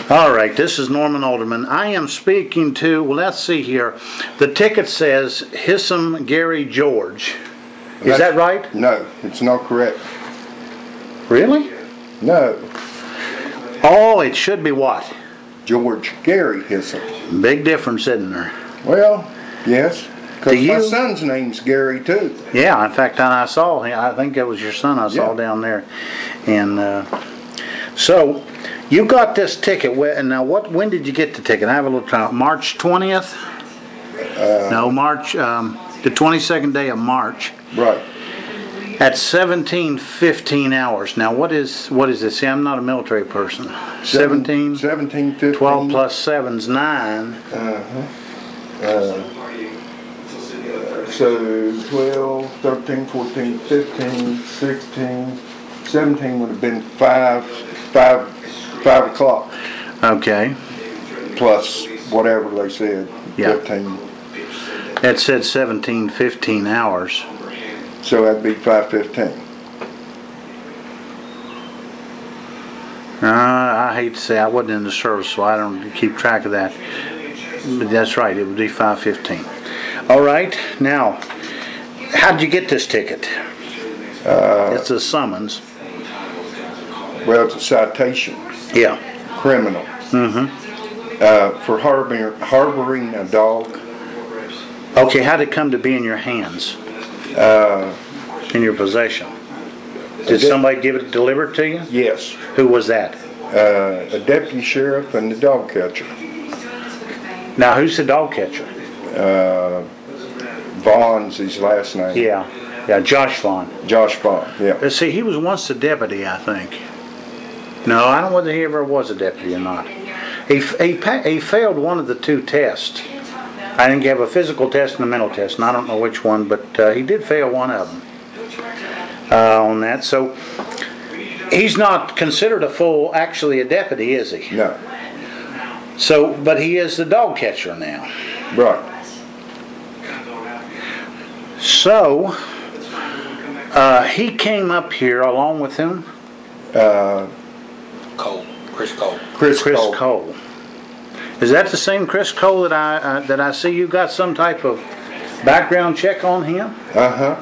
All right, this is Norman Alderman. I am speaking to, well, let's see here. The ticket says Hissam Gary George. Is that right? No, it's not correct. Really? No. Oh, it should be what? George Gary Hissam. Big difference, isn't there? Well, yes. Because my son's name's Gary, too. Yeah, in fact, I saw him. I think that was your son I saw down there. And so, you got this ticket. And now, when did you get the ticket? I have a little time. March 20th? No, March, the 22nd day of March. Right. At 17:15 hours. Now, what is this? See, I'm not a military person. 17:15. 12 plus 7 is 9. So 12, 13, 14, 15, 16, 17 would have been 5 o'clock. Okay. Plus whatever they said, yeah. 15. It said 17:15 hours. So that'd be 5:15. I hate to say I wasn't in the service, so I don't keep track of that. But that's right, it would be 5:15. All right, now, how did you get this ticket? It's a summons. Well, it's a citation. Yeah. Criminal. Mm-hmm. For harboring a dog. Okay, how did it come to be in your hands? In your possession? Did somebody give it delivered to you? Yes. Who was that? A deputy sheriff and the dog catcher. Now, who's the dog catcher? Vaughn's his last name. Yeah, Josh Vaughn. Josh Vaughn, yeah. See, he was once a deputy, I think. No, I don't know whether he ever was a deputy or not. He failed one of the 2 tests. I think he have a physical test and a mental test, and I don't know which one, but he did fail one of them on that. So he's not considered actually a deputy, is he? No. So, but he is the dog catcher now. Right. So he came up here along with him. Chris Cole. Chris Cole. Is that the same Chris Cole that I see you got some type of background check on him? Uh-huh.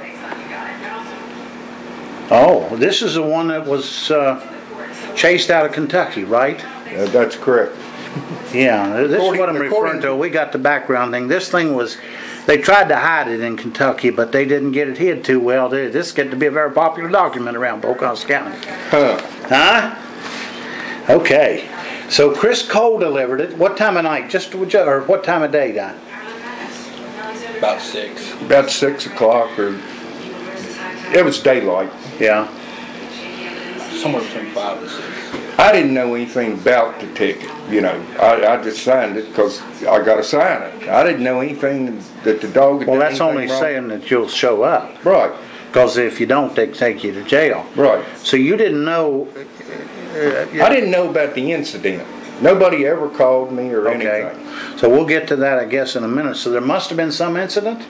Oh, this is the one that was chased out of Kentucky, right? That's correct. Yeah, this is what I'm referring to. We got the background thing. This thing was, they tried to hide it in Kentucky, but they didn't get it hid too well. This get to be a very popular document around Pocahontas County. Huh? Okay. So Chris Cole delivered it. What time of night? Or what time of day, Don? About 6. About 6 o'clock, or it was daylight. Yeah. Somewhere between 5 and 6. I didn't know anything about the ticket. You know, I just signed it because I got to sign it. I didn't know anything that the dog had done. Well, that's only wrong. Saying that you'll show up. Right. Because if you don't, they take you to jail. Right. So you didn't know. I didn't know about the incident. Nobody ever called me or anything. So we'll get to that, I guess, in a minute. So there must have been some incident?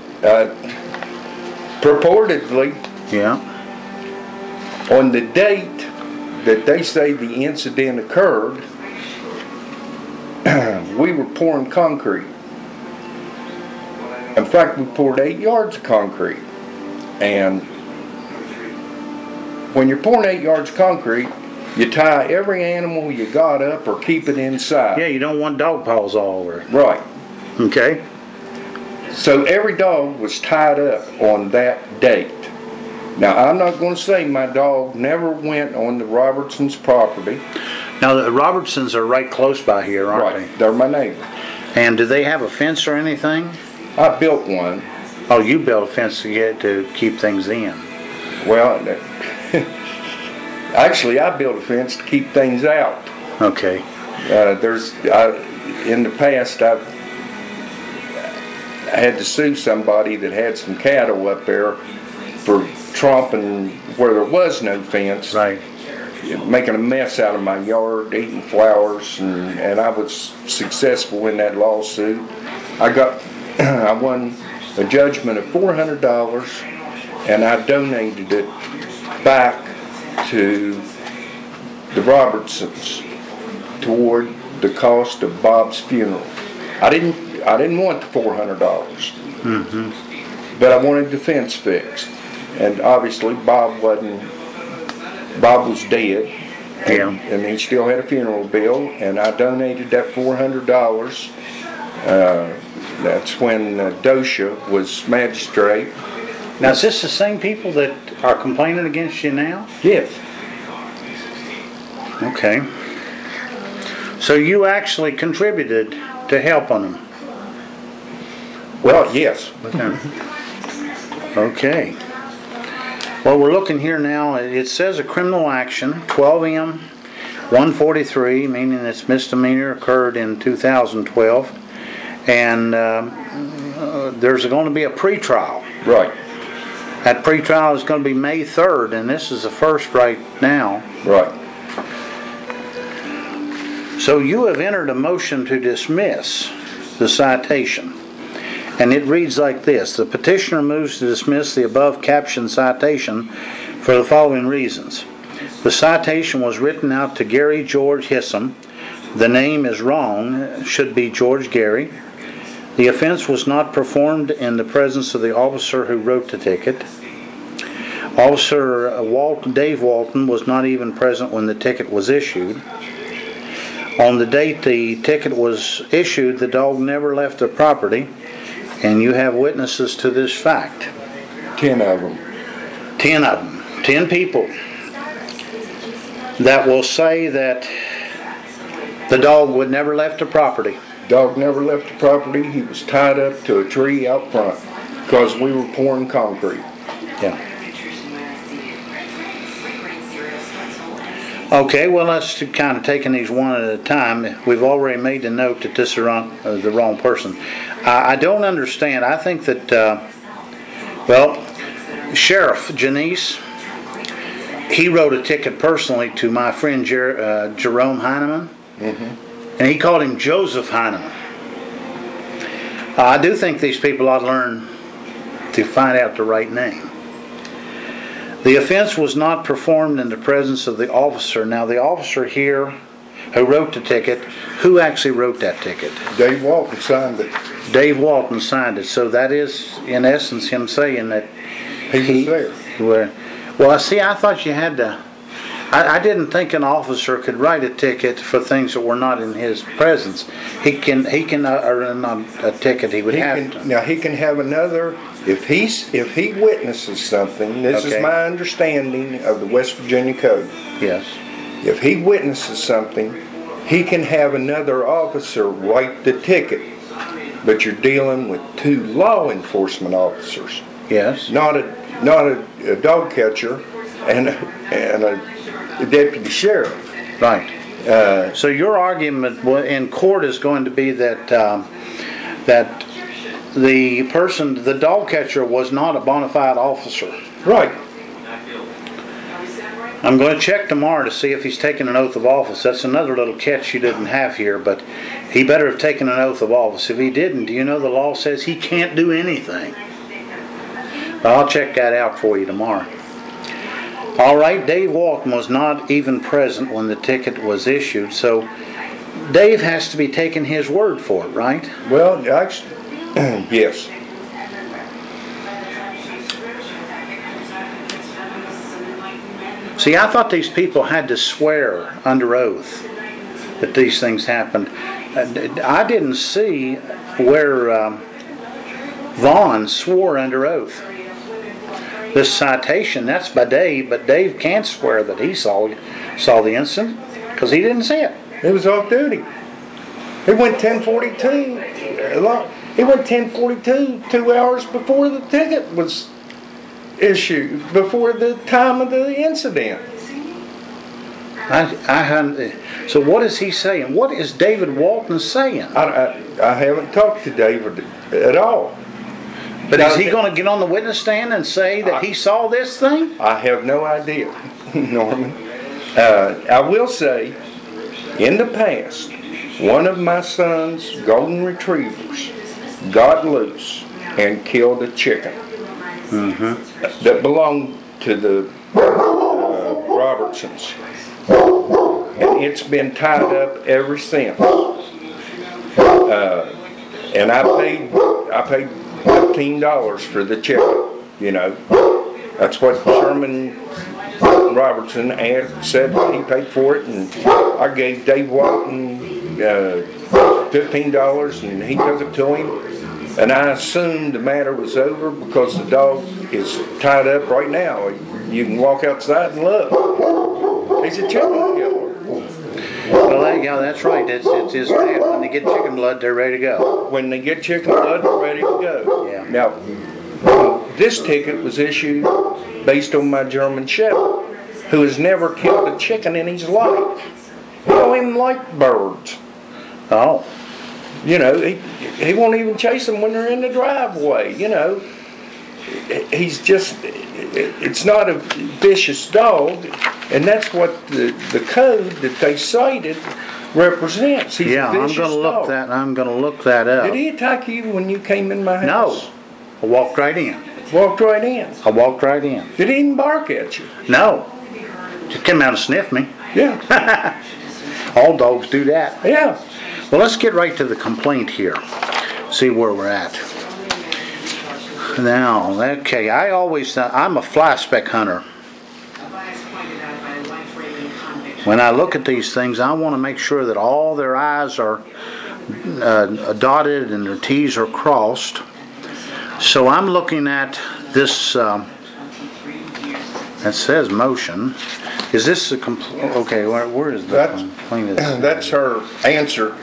Purportedly. Yeah. On the date that they say the incident occurred, we were pouring concrete. In fact, we poured 8 yards of concrete. And when you're pouring 8 yards of concrete, you tie every animal you got up or keep it inside. Yeah, you don't want dog paws all over it. Right. Okay. So every dog was tied up on that date. Now, I'm not going to say my dog never went on the Robertsons' property. Now, the Robertsons are right close by here, aren't they? Right. They're my neighbor. And do they have a fence or anything? I built one. Oh, you built a fence to keep things in. Well, actually, I built a fence to keep things out. Okay. In the past, I had to sue somebody that had some cattle up there for tromping where there was no fence. Right. Making a mess out of my yard, eating flowers, and I was successful in that lawsuit. I won a judgment of $400, and I donated it back to the Robertsons toward the cost of Bob's funeral. I didn't want the $400, but I wanted the fence fixed, and obviously Bob was dead, and he still had a funeral bill, and I donated that $400. That's when Dosha was magistrate. Now, is this the same people that are complaining against you now? Yes. Okay. So you actually contributed to helping them? Well, yes. Okay. Well, we're looking here now. It says a criminal action, 12M 143, meaning its misdemeanor occurred in 2012. And there's going to be a pretrial. Right. That pretrial is going to be May 3rd, and this is the first right now. Right. So you have entered a motion to dismiss the citation. And it reads like this. The petitioner moves to dismiss the above captioned citation for the following reasons. The citation was written out to Gary George Hissam. The name is wrong. Should be George Gary. The offense was not performed in the presence of the officer who wrote the ticket. Officer Dave Walton was not even present when the ticket was issued. On the date the ticket was issued, the dog never left the property, and you have witnesses to this fact. 10 of them. 10 of them. 10 people that will say that the dog would never left the property. Dog never left the property. He was tied up to a tree out front because we were pouring concrete. Yeah. Okay, well, let's kind of taking these one at a time. We've already made the note that this is the wrong person. I don't understand. I think that, Sheriff Janice, he wrote a ticket personally to my friend Jerome Heineman. And he called him Joseph Heineman. I do think these people ought to learn to find out the right name. The offense was not performed in the presence of the officer. Now, the officer here who wrote the ticket, who actually wrote that ticket? Dave Walton signed it. Dave Walton signed it. So that is, in essence, him saying that he was there. Well, see, I thought you had to... I didn't think an officer could write a ticket for things that were not in his presence. He can, or not a ticket. He would have to. Now he can have another. If he witnesses something, this is my understanding of the West Virginia Code. Yes. If he witnesses something, he can have another officer write the ticket. But you're dealing with 2 law enforcement officers. Yes. Not a dog catcher and a deputy sheriff. Right. So your argument in court is going to be that that the dog catcher was not a bona fide officer. Right. I'm going to check tomorrow to see if he's taken an oath of office. That's another little catch you didn't have here, but he better have taken an oath of office. If he didn't, do you know the law says he can't do anything? I'll check that out for you tomorrow. All right, Dave Walton was not even present when the ticket was issued, so Dave has to be taking his word for it, right? Well, actually, yes. See, I thought these people had to swear under oath that these things happened. I didn't see where Vaughn swore under oath. This citation, that's by Dave, but Dave can't swear that he saw the incident because he didn't see it. He was off duty. He went 10:42. He went 10:42 2 hours before the ticket was issued, before the time of the incident. So what is he saying? What is David Walton saying? I haven't talked to David at all. But is he going to get on the witness stand and say that he saw this thing? I have no idea, Norman. I will say, in the past, one of my son's golden retrievers got loose and killed a chicken that belonged to the Robertsons. And and it's been tied up ever since. And I paid $15 for the chicken. You know, that's what Sherman Robertson said he paid for it, and I gave Dave Walton $15, and he took it to him. And I assumed the matter was over because the dog is tied up right now. You can walk outside and look. He's a chicken killer. Well, yeah, that's right. It's his dad. When they get chicken blood, they're ready to go. When they get chicken blood, they're ready to go. Yeah. Now, this ticket was issued based on my German Shepherd, who has never killed a chicken in his life. He don't even like birds. Oh. You know, he won't even chase them when they're in the driveway. You know, he's just, it's not a vicious dog, and that's what the code that they cited represents. He's Yeah, a vicious dog. I'm gonna look that up. Did he attack you when you came in my No. house? I walked right in. Walked right in. I walked right in. Did he even bark at you? No. Just came out and sniffed me. Yeah. All dogs do that. Yeah. Well, let's get right to the complaint here. See where we're at. Now, okay, I'm a fly speck hunter. When I look at these things, I want to make sure that all their I's are dotted and their T's are crossed. So I'm looking at this, that says motion. Is this a okay, where is the complaint? That's her answer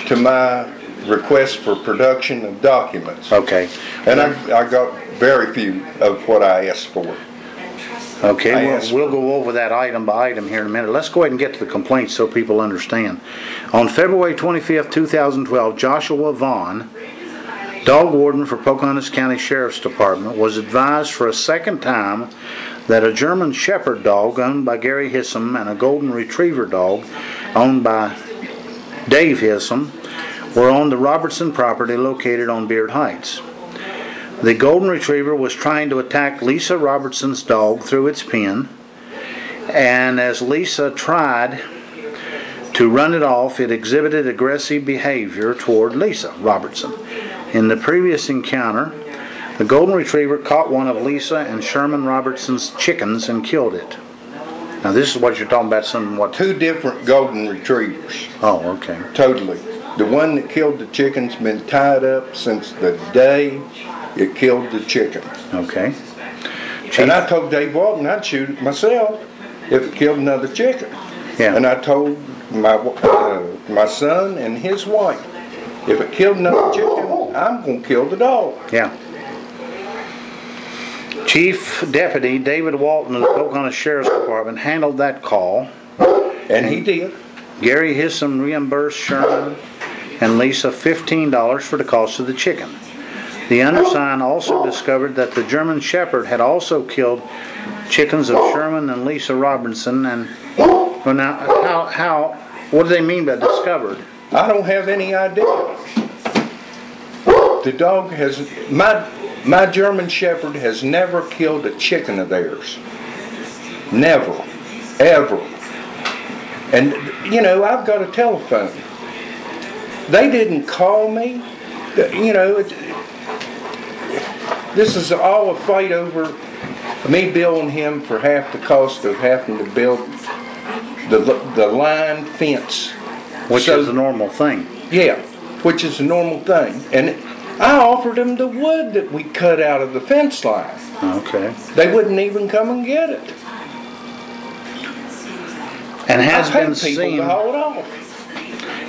to my request for production of documents. Okay. And I got very few of what I asked for. Okay, we'll go over that item by item here in a minute. Let's go ahead and get to the complaint so people understand. On February 25th, 2012, Joshua Vaughn, dog warden for Pocahontas County Sheriff's Department, was advised for a second time that a German Shepherd dog owned by Gary Hissam and a Golden Retriever dog owned by Dave Hissam were on the Robertson property located on Beard Heights. The Golden Retriever was trying to attack Lisa Robertson's dog through its pen, and as Lisa tried to run it off, it exhibited aggressive behavior toward Lisa Robertson. In the previous encounter, the Golden Retriever caught one of Lisa and Sherman Robertson's chickens and killed it. Now this is what you're talking about, somewhat. Two different Golden Retrievers. Oh, okay. Totally. The one that killed the chicken's been tied up since the day it killed the chicken. Okay. And I told Dave Walton I'd shoot it myself if it killed another chicken. Yeah. And I told my son and his wife, if it killed another chicken, I'm going to kill the dog. Yeah. Chief Deputy David Walton of the Pocahontas Sheriff's Department handled that call. And he did. Gary Hissam reimbursed Sherman and Lisa $15 for the cost of the chicken. The undersigned also discovered that the German Shepherd had also killed chickens of Sherman and Lisa Robinson. And well, now, what do they mean by discovered? I don't have any idea. The dog has, my German Shepherd has never killed a chicken of theirs. Never. Ever. And, you know, I've got a telephone. They didn't call me. You know, this is all a fight over me billing him for half the cost of having to build the line fence. Which is a normal thing. Yeah, which is a normal thing. And I offered them the wood that we cut out of the fence line. Okay. They wouldn't even come and get it. And has I paid been people seen to haul it off.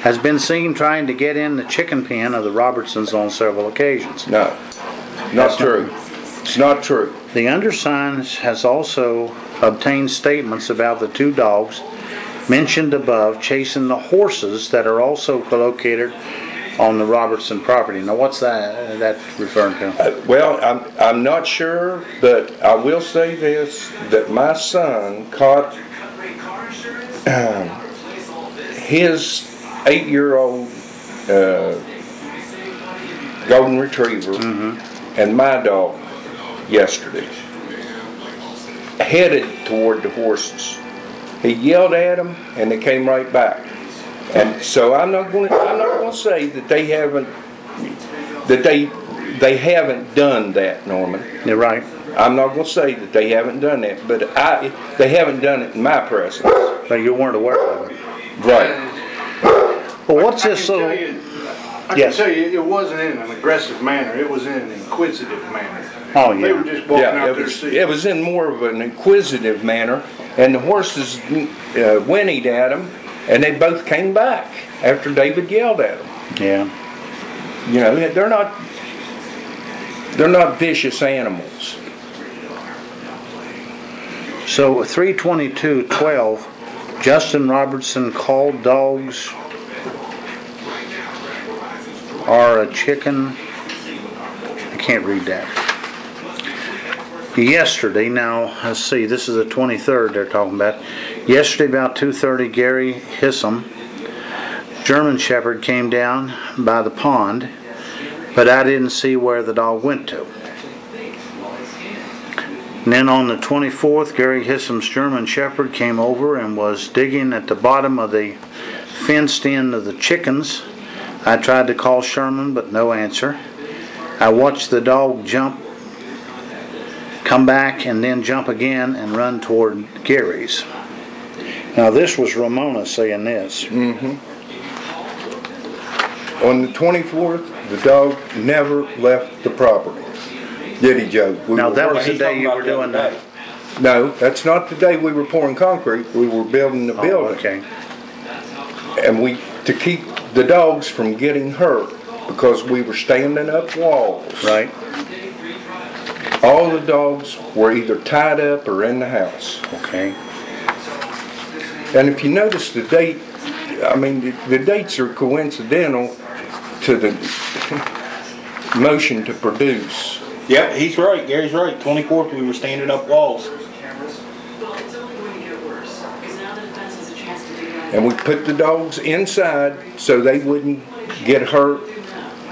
has been seen trying to get in the chicken pen of the Robertsons on several occasions. No, not true. It's not true. The undersigned has also obtained statements about the two dogs mentioned above chasing the horses that are also located on the Robertson property. Now, what's that referring to? Well, I'm not sure, but I will say this, that my son caught his 8-year-old Golden Retriever and my dog yesterday, headed toward the horses. He yelled at them, and they came right back. And so I'm not going to say that they haven't done that, Norman. You're right. I'm not going to say that they haven't done that, but they haven't done it in my presence. But you weren't aware of it. Right. Well, what's this little? I can tell you, it wasn't in an aggressive manner. It was in an inquisitive manner. Oh They were yeah. just walking Yeah, out there to see. it was in more of an inquisitive manner, and the horses whinnied at them, and they both came back after David yelled at them. Yeah. You know, they're not vicious animals. So 3/22/12, Justin Robertson called dogs are a chicken. I can't read that. Yesterday, now let's see, this is the 23rd they're talking about. Yesterday about 2:30, Gary Hissam, German Shepherd, came down by the pond, but I didn't see where the dog went to. And then on the 24th, Gary Hissam's German Shepherd came over and was digging at the bottom of the fenced in of the chickens. I tried to call Sherman, but no answer. I watched the dog jump, come back, and then jump again and run toward Gary's. Now this was Ramona saying this. On the 24th, the dog never left the property. Did he, Joe? Now that was the He's day talking you were about the doing other that. day. No, that's not the day we were pouring concrete. We were building the Oh, building. okay. And to keep the dogs from getting hurt, because we were standing up walls. Right. All the dogs were either tied up or in the house. Okay. And if you notice the date, I mean, the dates are coincidental to the motion to produce. Yep, he's right. Gary's right. 24th, we were standing up walls. And we put the dogs inside so they wouldn't get hurt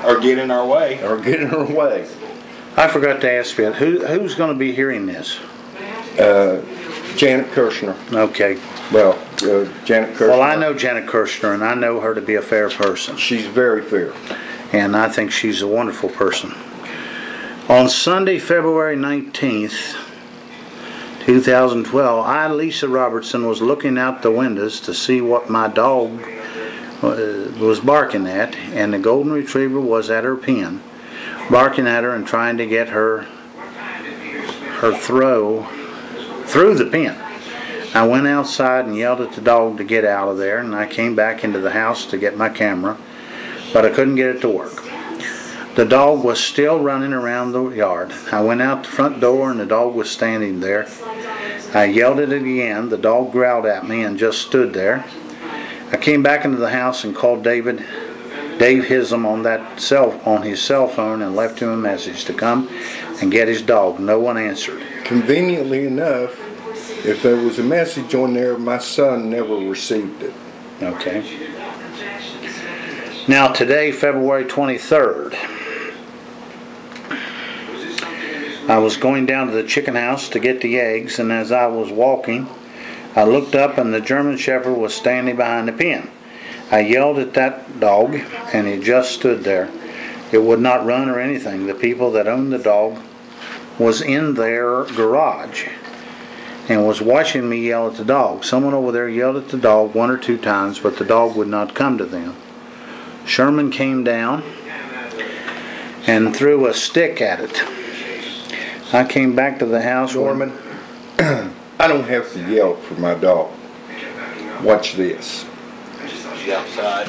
Or get in our way. or get in our way. I forgot to ask you, who's going to be hearing this? Janet Kirshner. Okay. Well, Janet Kirshner. Well, I know Janet Kirshner, and I know her to be a fair person. She's very fair. And I think she's a wonderful person. On Sunday, February 19th, 2012, I, Lisa Robertson, was looking out the windows to see what my dog was barking at, and the golden retriever was at her pen, barking at her and trying to get her throw through the pen. I went outside and yelled at the dog to get out of there, and I came back into the house to get my camera, but I couldn't get it to work. The dog was still running around the yard. I went out the front door and the dog was standing there. I yelled at it again. The dog growled at me and just stood there. I came back into the house and called Dave Hism on his cell phone and left him a message to come and get his dog. No one answered. Conveniently enough, if there was a message on there, my son never received it. Okay. Now today, February 23rd, I was going down to the chicken house to get the eggs, and as I was walking, I looked up and the German Shepherd was standing behind the pen. I yelled at that dog, and he just stood there. It would not run or anything. The people that owned the dog was in their garage and was watching me yell at the dog. Someone over there yelled at the dog 1 or 2 times, but the dog would not come to them. Sherman came down and threw a stick at it. I came back to the house. Norman, I don't have to yell for my dog. Watch this. She's outside.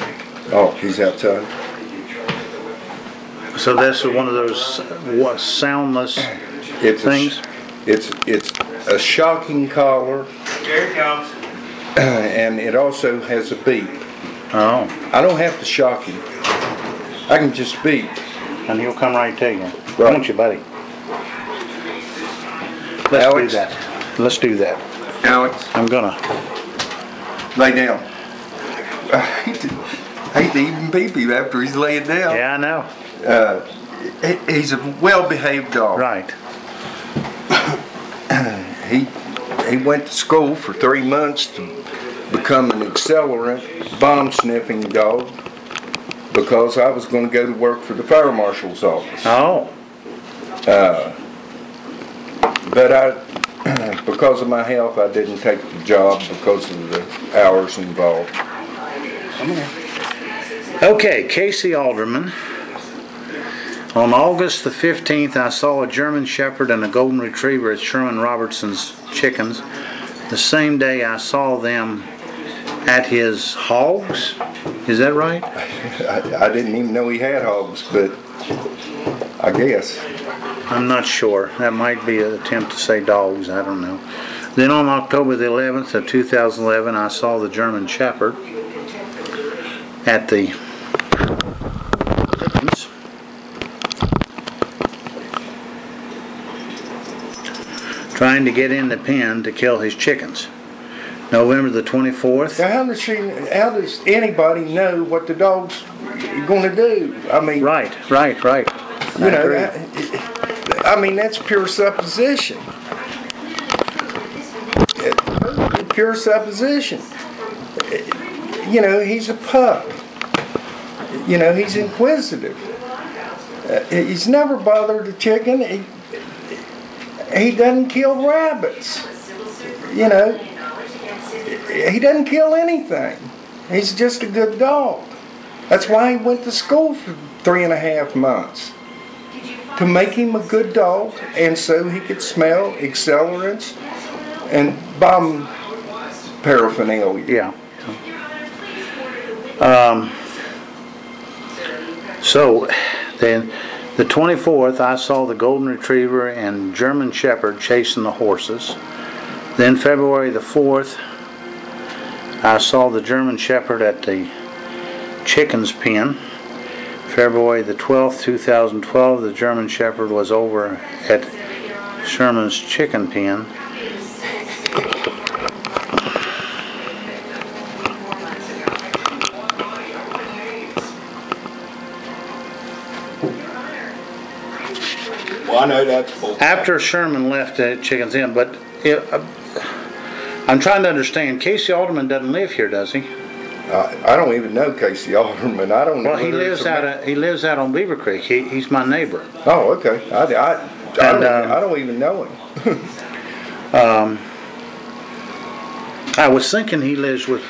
Oh, he's outside. So this is one of those soundless things? It's a shocking collar. Here it comes. And it also has a beep. Oh, I don't have to shock him. I can just beep. and he'll come right to you. Won't you, buddy? Let's Alex? do that. Let's do that. Alex, I'm gonna. lay down. I hate to even beep him after he's laying down. Yeah, I know. He's a well-behaved dog. Right. He went to school for 3 months to become an accelerant bomb sniffing dog because I was going to go to work for the fire marshal's office. Oh. But because of my health, I didn't take the job because of the hours involved. Okay, Casey Alderman. On August the 15th, I saw a German Shepherd and a Golden Retriever at Sherman Robertson's Chickens. The same day I saw them at his hogs. Is that right? I didn't even know he had hogs, but I guess. I'm not sure. That might be an attempt to say dogs. I don't know. Then on October the 11th of 2011, I saw the German Shepherd at the chickens. Trying to get in the pen to kill his chickens. November the 24th. Now, how does anybody know what the dog's going to do? I mean, Right. You know, I mean, that's pure supposition. Pure supposition. You know, he's a pup. You know, he's inquisitive. He's never bothered a chicken. He doesn't kill rabbits. You know, he doesn't kill anything. He's just a good dog. That's why he went to school for 3.5 months. To make him a good dog, and so he could smell accelerants and bomb paraphernalia. Yeah. So then the 24th, I saw the Golden Retriever and German Shepherd chasing the horses. Then February the 4th, I saw the German Shepherd at the chickens pen. February the 12th, 2012, the German Shepherd was over at Sherman's chicken pen. Well, I know that's bull. After Sherman left the chickens in, but I'm trying to understand. Casey Alderman doesn't live here, does he? I don't even know Casey Alderman. I don't know. Well, he lives out on Beaver Creek. He's my neighbor. Oh, okay. I don't even know him. I was thinking he lives with,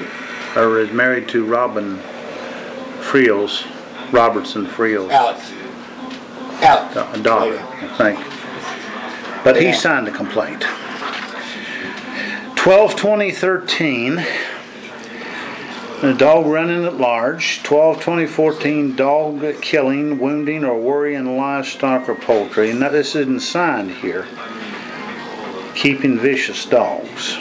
or is married to Robertson Friels. Alex. A daughter, I think. But he signed a complaint. 12/20/13. A dog running at large. 12/20/14, dog killing, wounding, or worrying livestock or poultry. Now this isn't signed here. Keeping vicious dogs.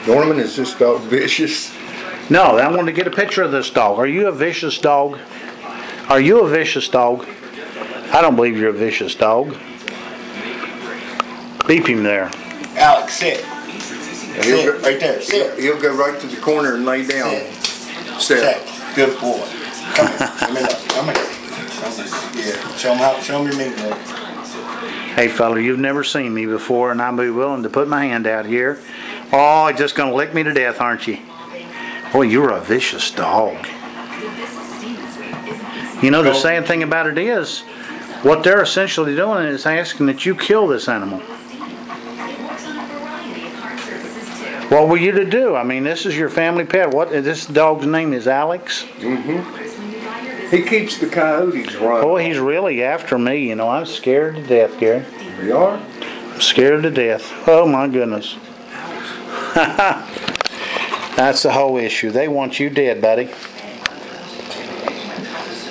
Norman, is this dog vicious? No, I want to get a picture of this dog. Are you a vicious dog? Are you a vicious dog? I don't believe you're a vicious dog. Beep him there. Alex, sit. Sit right there. Sit. He'll go right to the corner and lay down. Sit. Good boy. Come here. Come here. Yeah. Show him your meat leg. Hey fella, you've never seen me before, and I'd be willing to put my hand out here. Oh, you're just going to lick me to death, aren't you? Boy, you're a vicious dog. You know, the sad thing about it is, what they're essentially doing is asking that you kill this animal. What were you to do? I mean, this is your family pet. What? This dog's name is Alex? Mm-hmm. He keeps the coyotes running. Boy, he's really after me. You know, I'm scared to death, Gary. You are? I'm scared to death. Oh, my goodness. That's the whole issue. They want you dead, buddy.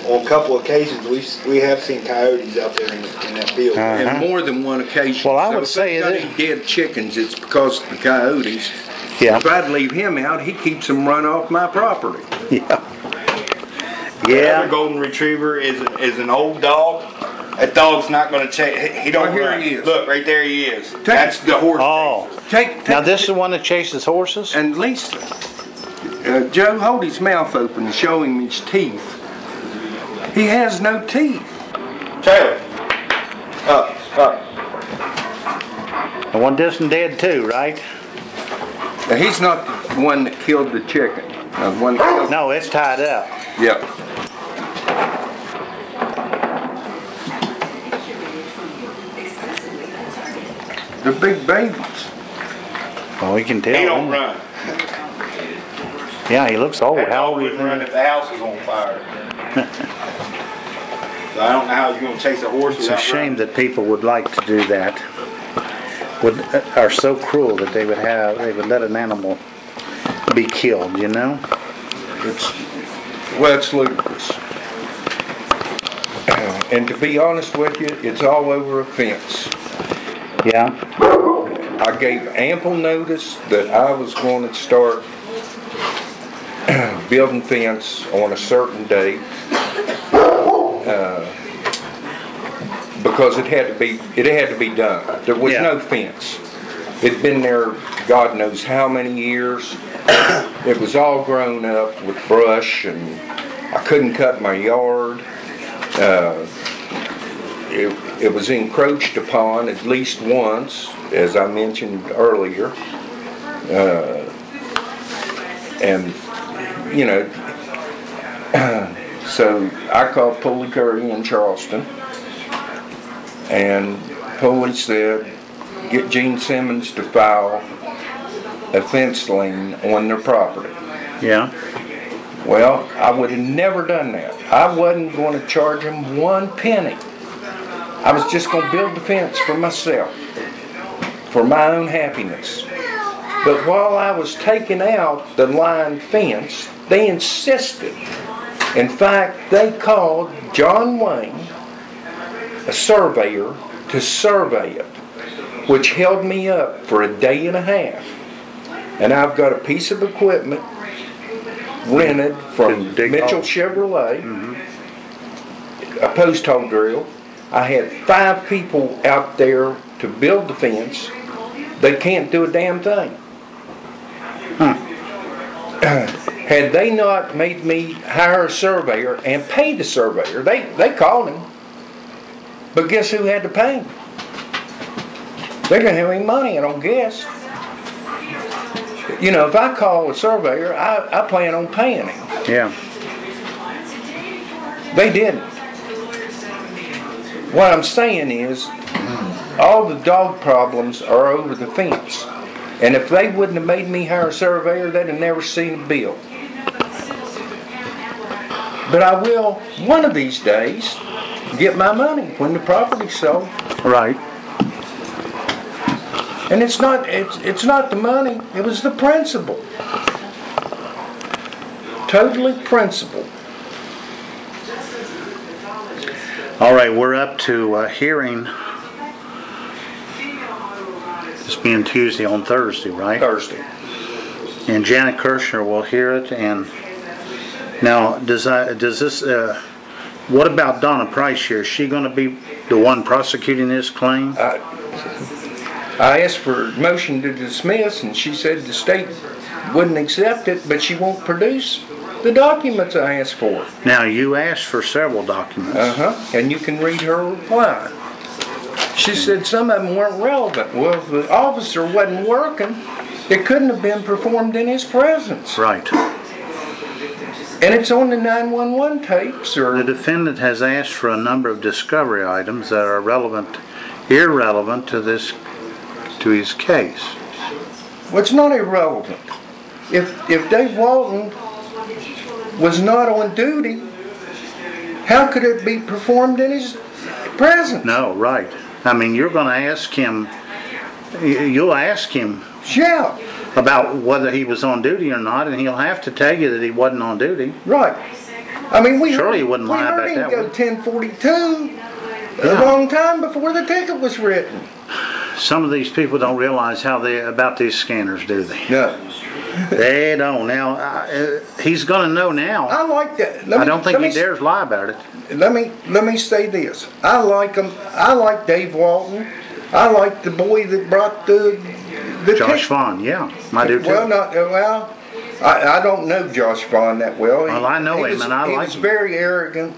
On a couple occasions, we have seen coyotes out there in that field. And more than one occasion. Well, I would say if they've got any dead chickens, it's because of the coyotes. Yeah. If I'd leave him out, he keeps them run off my property. Yeah. The other Golden Retriever is an old dog. That dog's not going to chase. He don't here run. he is. Look, right there he is. That's the horse. Oh. Take Now this is the one that chases horses? And at least, Joe, hold his mouth open and show him his teeth. He has no teeth. Taylor. Up. The one distant dead too, right? Now, he's not the one that killed the chicken. The one that killed, No, it's tied up. yep. The big babies. Well, we can tell. He don't run. Yeah, he looks old. That How dog old is wouldn't run he? if the house is on fire. So I don't know how you're gonna chase a horse It's a without shame running. that people would like to do that. Are so cruel that they would let an animal be killed, you know? It's ludicrous. And to be honest with you, it's all over a fence. Yeah. I gave ample notice that I was going to start building fence on a certain date because it had to be done. There was no fence. It'd been there God knows how many years. It was all grown up with brush, and I couldn't cut my yard. It was encroached upon at least once, as I mentioned earlier. And, you know, so I called Pulley Curry in Charleston, and Pulley said, get Gene Simmons to file a fence lien on their property. Yeah. Well, I would have never done that. I wasn't going to charge him 1 penny. I was just going to build the fence for myself, for my own happiness. But while I was taking out the line fence, they insisted. In fact, they called John Wayne, a surveyor, to survey it, which held me up for a day and a half. And I've got a piece of equipment rented from Mitchell Chevrolet, a post hole drill. I had 5 people out there to build the fence. They can't do a damn thing. Had they not made me hire a surveyor and pay the surveyor, they called him. But guess who had to pay him? They didn't have any money, I don't guess. You know, if I call a surveyor, I plan on paying him. Yeah. They didn't. What I'm saying is, all the dog problems are over the fence. And if they wouldn't have made me hire a surveyor, they'd have never seen a bill. But I will, one of these days, get my money when the property's sold. Right. And it's not the money, it was the principle. Totally principle. All right, we're up to hearing. This being Tuesday on Thursday, right? Thursday. And Janet Kirshner will hear it. And now, does this? What about Donna Price here? Is she going to be the one prosecuting this claim? I asked for motion to dismiss, and she said the state wouldn't accept it, but she won't produce the documents I asked for. Now, you asked for several documents. And you can read her reply. She said some of them weren't relevant. Well, if the officer wasn't working, it couldn't have been performed in his presence. Right. And it's on the 911 tapes. The defendant has asked for a number of discovery items that are irrelevant to his case. Well, it's not irrelevant. If Dave Walton was not on duty, how could it be performed in his presence? No, right. I mean, you're going to ask him, you'll ask him Yeah. about whether he was on duty or not, and he'll have to tell you that he wasn't on duty. Right. I mean, Surely he wouldn't lie about that, We heard him go 1042 a long time before the ticket was written. Some of these people don't realize about these scanners, do they? No. They don't. Now, he's going to know now. I like that. I don't think he dares lie about it. Let me say this. I like him. I like Dave Walton. I like the boy that brought the Josh Vaughn, yeah, I do too. I don't know Josh Vaughn that well. Well, I know him, and I like him. He was very arrogant.